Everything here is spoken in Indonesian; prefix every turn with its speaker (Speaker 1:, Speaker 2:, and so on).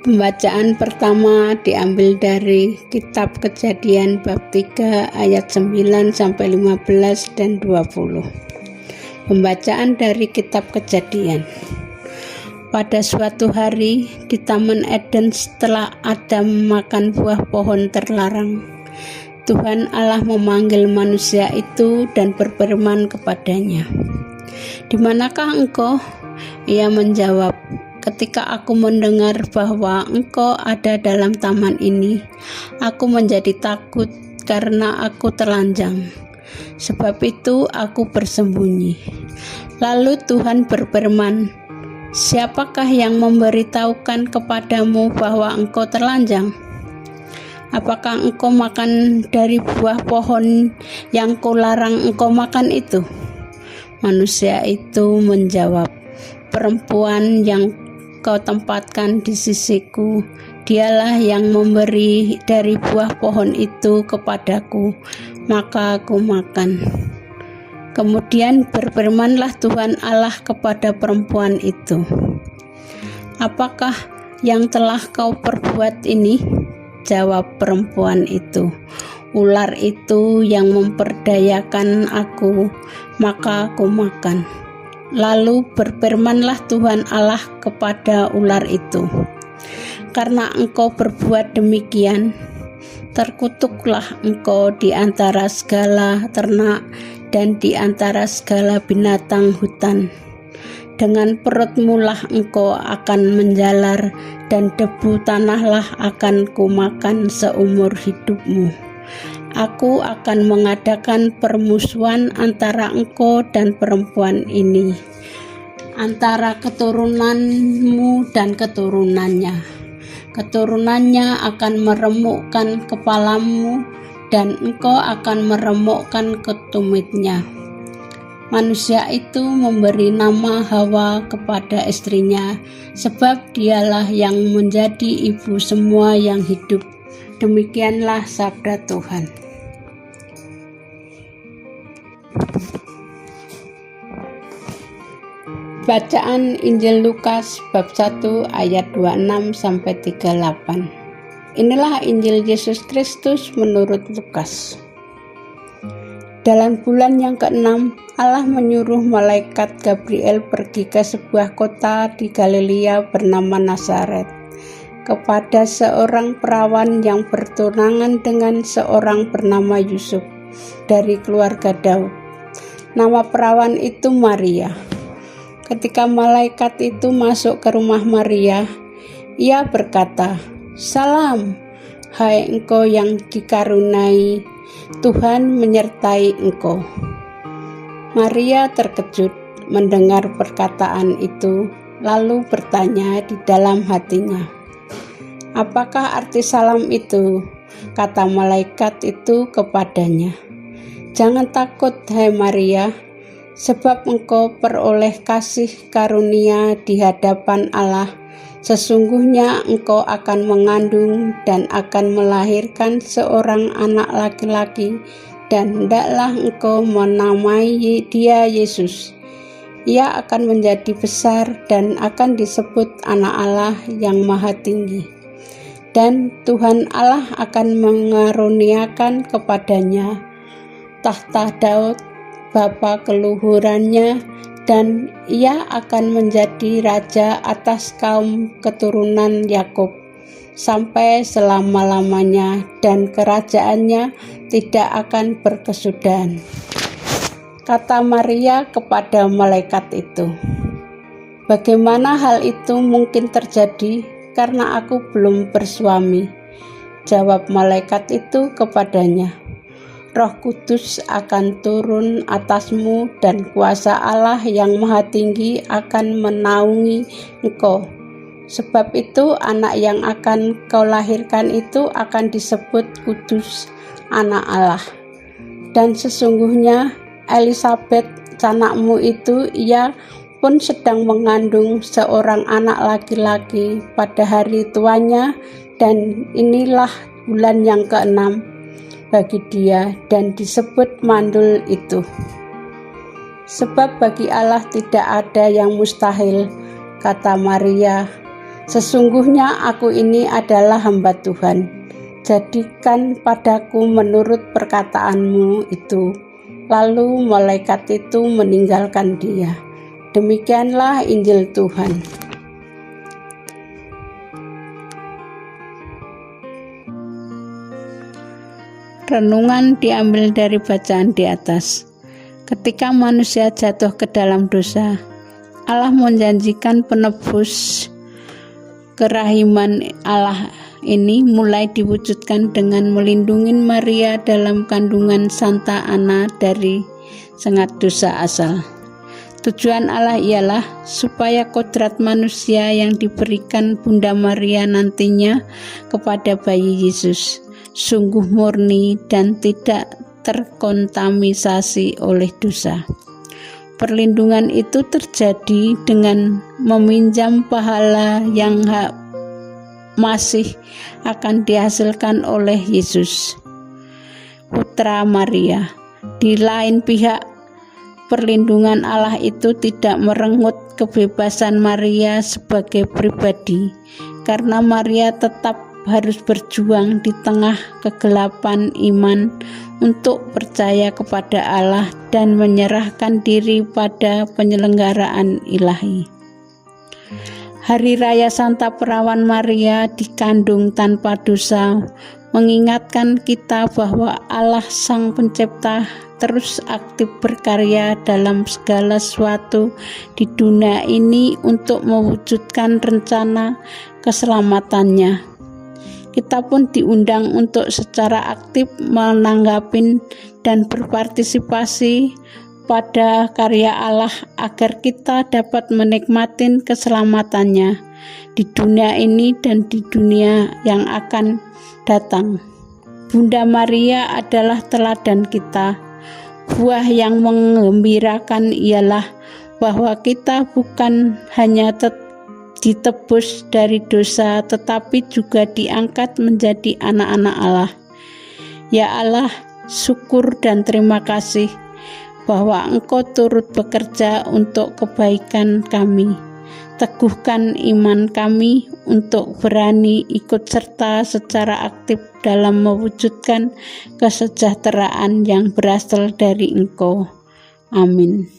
Speaker 1: Pembacaan pertama diambil dari Kitab Kejadian bab 3 ayat 9 sampai 15 dan 20. Pembacaan dari Kitab Kejadian. Pada suatu hari di Taman Eden setelah Adam makan buah pohon terlarang, Tuhan Allah memanggil manusia itu dan berfirman kepadanya, "Di manakah engkau?" Ia menjawab, "Ketika aku mendengar bahwa engkau ada dalam taman ini, aku menjadi takut karena aku telanjang. Sebab itu aku bersembunyi." Lalu Tuhan berfirman, "Siapakah yang memberitahukan kepadamu bahwa engkau telanjang? Apakah engkau makan dari buah pohon yang kularang engkau makan itu?" Manusia itu menjawab, "Perempuan yang kau tempatkan di sisiku, dialah yang memberi dari buah pohon itu kepadaku, maka aku makan." Kemudian berfirmanlah Tuhan Allah kepada perempuan itu, "Apakah yang telah kau perbuat ini?" Jawab perempuan itu, "Ular itu yang memperdayakan aku, maka aku makan." Lalu berfirmanlah Tuhan Allah kepada ular itu, "Karena engkau berbuat demikian, terkutuklah engkau di antara segala ternak dan di antara segala binatang hutan. Dengan perutmulah engkau akan menjalar, dan debu tanahlah akan kumakan seumur hidupmu. Aku akan mengadakan permusuhan antara engkau dan perempuan ini, antara keturunanmu dan keturunannya. Keturunannya akan meremukkan kepalamu, dan engkau akan meremukkan ketumitnya." Manusia itu memberi nama Hawa kepada istrinya, sebab dialah yang menjadi ibu semua yang hidup. Demikianlah sabda Tuhan. Bacaan Injil Lukas bab 1 ayat 26 sampai 38. Inilah Injil Yesus Kristus menurut Lukas. Dalam bulan yang ke-6, Allah menyuruh malaikat Gabriel pergi ke sebuah kota di Galilea bernama Nazaret, kepada seorang perawan yang bertunangan dengan seorang bernama Yusuf dari keluarga Daud. Nama perawan itu Maria. Ketika malaikat itu masuk ke rumah Maria, ia berkata, "Salam, hai engkau yang dikaruniai, Tuhan menyertai engkau." Maria terkejut mendengar perkataan itu, lalu bertanya di dalam hatinya, "Apakah arti salam itu?" Kata malaikat itu kepadanya, "Jangan takut, hai Maria, sebab engkau peroleh kasih karunia di hadapan Allah. Sesungguhnya engkau akan mengandung dan akan melahirkan seorang anak laki-laki, dan hendaklah engkau menamai dia Yesus. Ia akan menjadi besar dan akan disebut Anak Allah yang Maha Tinggi. Dan Tuhan Allah akan mengaruniakan kepadanya tahta Daud bapa keluhurannya, dan ia akan menjadi raja atas kaum keturunan Yakub sampai selama-lamanya, dan kerajaannya tidak akan berkesudahan." Kata Maria kepada malaikat itu, "Bagaimana hal itu mungkin terjadi, karena aku belum bersuami?" Jawab malaikat itu kepadanya, "Roh Kudus akan turun atasmu, dan kuasa Allah yang Maha Tinggi akan menaungi engkau. Sebab itu anak yang akan kau lahirkan itu akan disebut kudus, Anak Allah. Dan sesungguhnya Elisabet, anakmu itu, ia pun sedang mengandung seorang anak laki-laki pada hari tuanya, dan inilah bulan yang ke-6 bagi dia, dan disebut mandul itu. Sebab bagi Allah tidak ada yang mustahil." Kata Maria, Sesungguhnya aku ini adalah hamba Tuhan. Jadikan padaku menurut perkataanmu itu. Lalu malaikat itu meninggalkan dia. Demikianlah Injil Tuhan. Renungan diambil dari bacaan di atas. Ketika manusia jatuh ke dalam dosa, Allah menjanjikan penebus. Kerahiman Allah ini mulai diwujudkan dengan melindungi Maria dalam kandungan Santa Ana dari sengat dosa asal. Tujuan Allah ialah supaya kodrat manusia yang diberikan Bunda Maria nantinya kepada bayi Yesus sungguh murni dan tidak terkontaminasi oleh dosa. Perlindungan itu terjadi dengan meminjam pahala yang masih akan dihasilkan oleh Yesus, Putra Maria. Di lain pihak, perlindungan Allah itu tidak merenggut kebebasan Maria sebagai pribadi, karena Maria tetap harus berjuang di tengah kegelapan iman untuk percaya kepada Allah dan menyerahkan diri pada penyelenggaraan ilahi. Hari Raya Santa Perawan Maria dikandung tanpa dosa mengingatkan kita bahwa Allah Sang Pencipta terus aktif berkarya dalam segala sesuatu di dunia ini untuk mewujudkan rencana keselamatannya. Kita pun diundang untuk secara aktif menanggapi dan berpartisipasi pada karya Allah agar kita dapat menikmati keselamatannya di dunia ini dan di dunia yang akan datang. Bunda Maria adalah teladan kita. Buah yang menggembirakan ialah bahwa kita bukan hanya ditebus dari dosa, tetapi juga diangkat menjadi anak-anak Allah. Ya Allah, syukur dan terima kasih bahwa Engkau turut bekerja untuk kebaikan kami. Teguhkan iman kami untuk berani ikut serta secara aktif dalam mewujudkan kesejahteraan yang berasal dari Engkau. Amin.